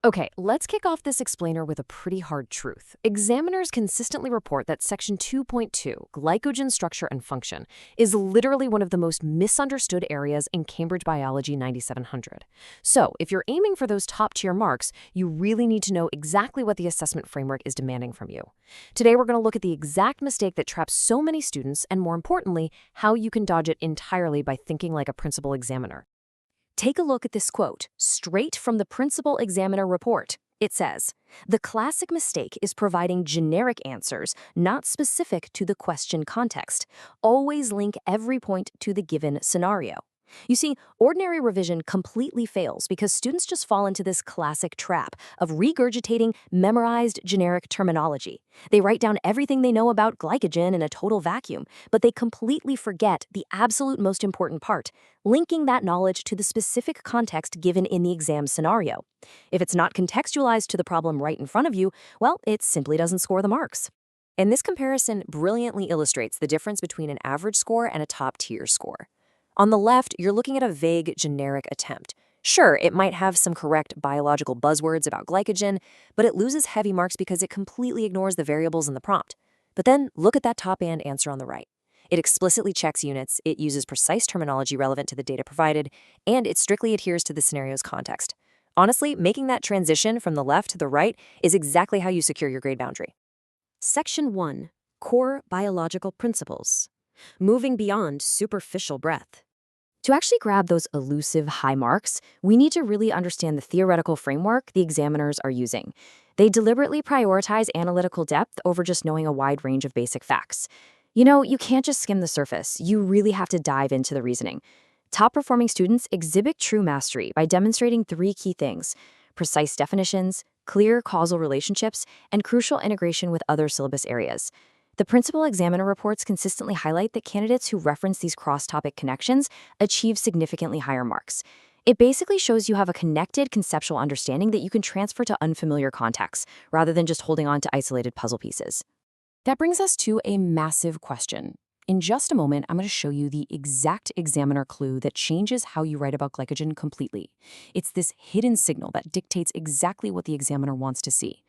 Okay, let's kick off this explainer with a pretty hard truth. Examiners consistently report that Section 2.2, glycogen structure and function, is literally one of the most misunderstood areas in Cambridge Biology 9700. So, if you're aiming for those top-tier marks, you really need to know exactly what the assessment framework is demanding from you. Today, we're going to look at the exact mistake that traps so many students, and more importantly, how you can dodge it entirely by thinking like a principal examiner. Take a look at this quote, straight from the Principal Examiner report. It says, "The classic mistake is providing generic answers, not specific to the question context. Always link every point to the given scenario." You see, ordinary revision completely fails because students just fall into this classic trap of regurgitating memorized generic terminology. They write down everything they know about glycogen in a total vacuum, but they completely forget the absolute most important part, linking that knowledge to the specific context given in the exam scenario. If it's not contextualized to the problem right in front of you, well, it simply doesn't score the marks. And this comparison brilliantly illustrates the difference between an average score and a top-tier score. On the left, you're looking at a vague, generic attempt. Sure, it might have some correct biological buzzwords about glycogen, but it loses heavy marks because it completely ignores the variables in the prompt. But then, look at that top-and answer on the right. It explicitly checks units, it uses precise terminology relevant to the data provided, and it strictly adheres to the scenario's context. Honestly, making that transition from the left to the right is exactly how you secure your grade boundary. Section 1. Core Biological Principles. Moving beyond superficial breadth. To actually grab those elusive high marks, we need to really understand the theoretical framework the examiners are using. They deliberately prioritize analytical depth over just knowing a wide range of basic facts. You can't just skim the surface. You really have to dive into the reasoning. Top-performing students exhibit true mastery by demonstrating three key things: precise definitions, clear causal relationships, and crucial integration with other syllabus areas. The principal examiner reports consistently highlight that candidates who reference these cross-topic connections achieve significantly higher marks. It basically shows you have a connected conceptual understanding that you can transfer to unfamiliar contexts, rather than just holding on to isolated puzzle pieces. That brings us to a massive question. In just a moment, I'm going to show you the exact examiner clue that changes how you write about glycogen completely. It's this hidden signal that dictates exactly what the examiner wants to see.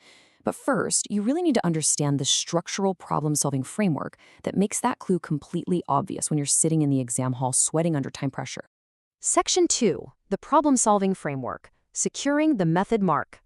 But first, you really need to understand the structural problem-solving framework that makes that clue completely obvious when you're sitting in the exam hall sweating under time pressure. Section 2. The problem-solving framework. Securing the method mark.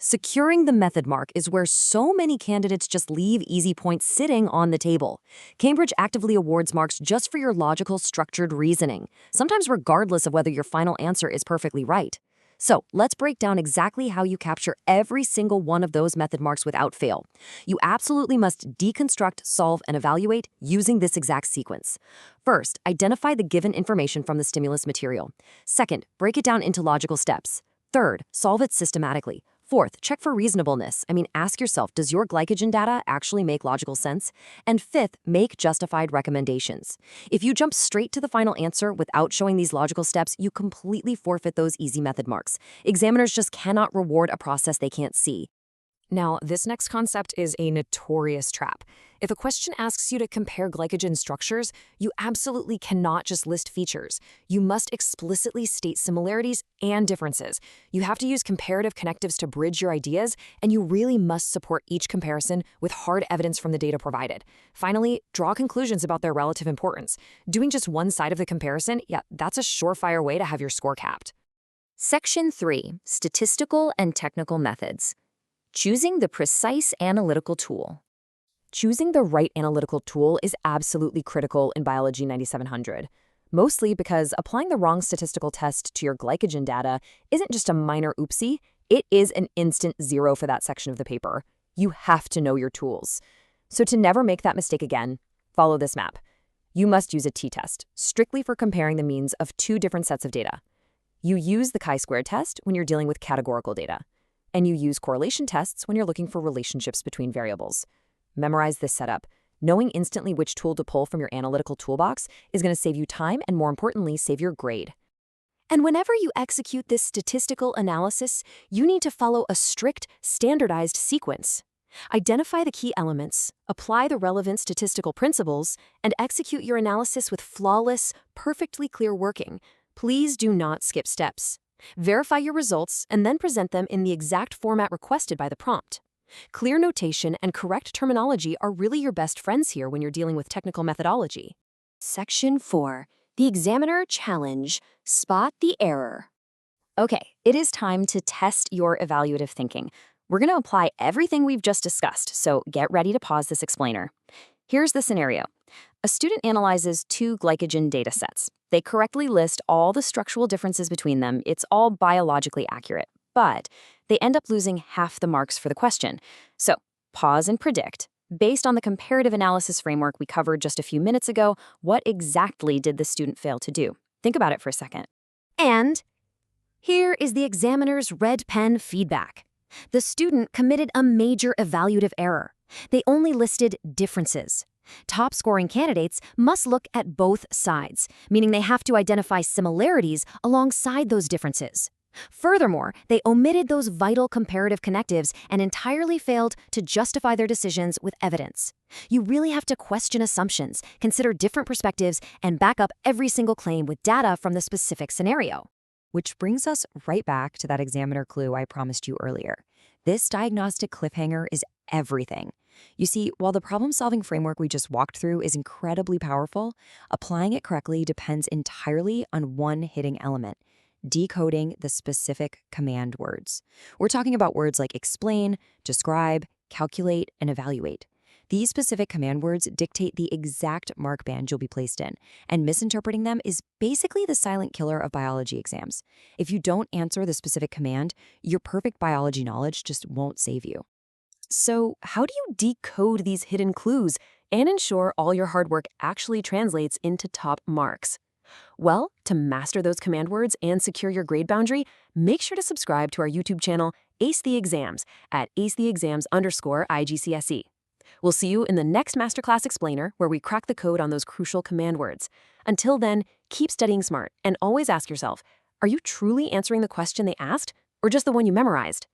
Securing the method mark is where so many candidates just leave easy points sitting on the table. Cambridge actively awards marks just for your logical, structured reasoning, sometimes regardless of whether your final answer is perfectly right. So let's break down exactly how you capture every single one of those method marks without fail. You absolutely must deconstruct, solve, and evaluate using this exact sequence. First, identify the given information from the stimulus material. Second, break it down into logical steps. Third, solve it systematically. Fourth, check for reasonableness. Ask yourself, does your glycogen data actually make logical sense? And fifth, make justified recommendations. If you jump straight to the final answer without showing these logical steps, you completely forfeit those easy method marks. Examiners just cannot reward a process they can't see. Now, this next concept is a notorious trap. If a question asks you to compare glycogen structures, you absolutely cannot just list features. You must explicitly state similarities and differences. You have to use comparative connectives to bridge your ideas, and you really must support each comparison with hard evidence from the data provided. Finally, draw conclusions about their relative importance. Doing just one side of the comparison, that's a surefire way to have your score capped. Section 3. Statistical and Technical Methods. Choosing the precise analytical tool. Choosing the right analytical tool is absolutely critical in Biology 9700, mostly because applying the wrong statistical test to your glycogen data isn't just a minor oopsie, it is an instant zero for that section of the paper. You have to know your tools. So to never make that mistake again, follow this map. You must use a t-test, strictly for comparing the means of two different sets of data. You use the chi-squared test when you're dealing with categorical data. And you use correlation tests when you're looking for relationships between variables. Memorize this setup. Knowing instantly which tool to pull from your analytical toolbox is going to save you time and, more importantly, save your grade. And whenever you execute this statistical analysis, you need to follow a strict, standardized sequence. Identify the key elements, apply the relevant statistical principles, and execute your analysis with flawless, perfectly clear working. Please do not skip steps. Verify your results and then present them in the exact format requested by the prompt. Clear notation and correct terminology are really your best friends here when you're dealing with technical methodology. Section 4. The Examiner Challenge. Spot the error. Okay, it is time to test your evaluative thinking. We're going to apply everything we've just discussed, so get ready to pause this explainer. Here's the scenario. A student analyzes 2 glycogen data sets. They correctly list all the structural differences between them. It's all biologically accurate, but they end up losing half the marks for the question. So, pause and predict. Based on the comparative analysis framework we covered just a few minutes ago, what exactly did the student fail to do? Think about it for a second. And here is the examiner's red pen feedback. The student committed a major evaluative error. They only listed differences. Top-scoring candidates must look at both sides, meaning they have to identify similarities alongside those differences. Furthermore, they omitted those vital comparative connectives and entirely failed to justify their decisions with evidence. You really have to question assumptions, consider different perspectives, and back up every single claim with data from the specific scenario. Which brings us right back to that examiner clue I promised you earlier. This diagnostic cliffhanger is everything. You see, while the problem-solving framework we just walked through is incredibly powerful, applying it correctly depends entirely on one hidden element: decoding the specific command words. We're talking about words like explain, describe, calculate, and evaluate. These specific command words dictate the exact mark band you'll be placed in, and misinterpreting them is basically the silent killer of biology exams. If you don't answer the specific command, your perfect biology knowledge just won't save you. So, how do you decode these hidden clues and ensure all your hard work actually translates into top marks? Well, to master those command words and secure your grade boundary, make sure to subscribe to our YouTube channel, Ace the Exams, at acetheexams_IGCSE. We'll see you in the next Masterclass Explainer, where we crack the code on those crucial command words. Until then, keep studying smart and always ask yourself, are you truly answering the question they asked, or just the one you memorized?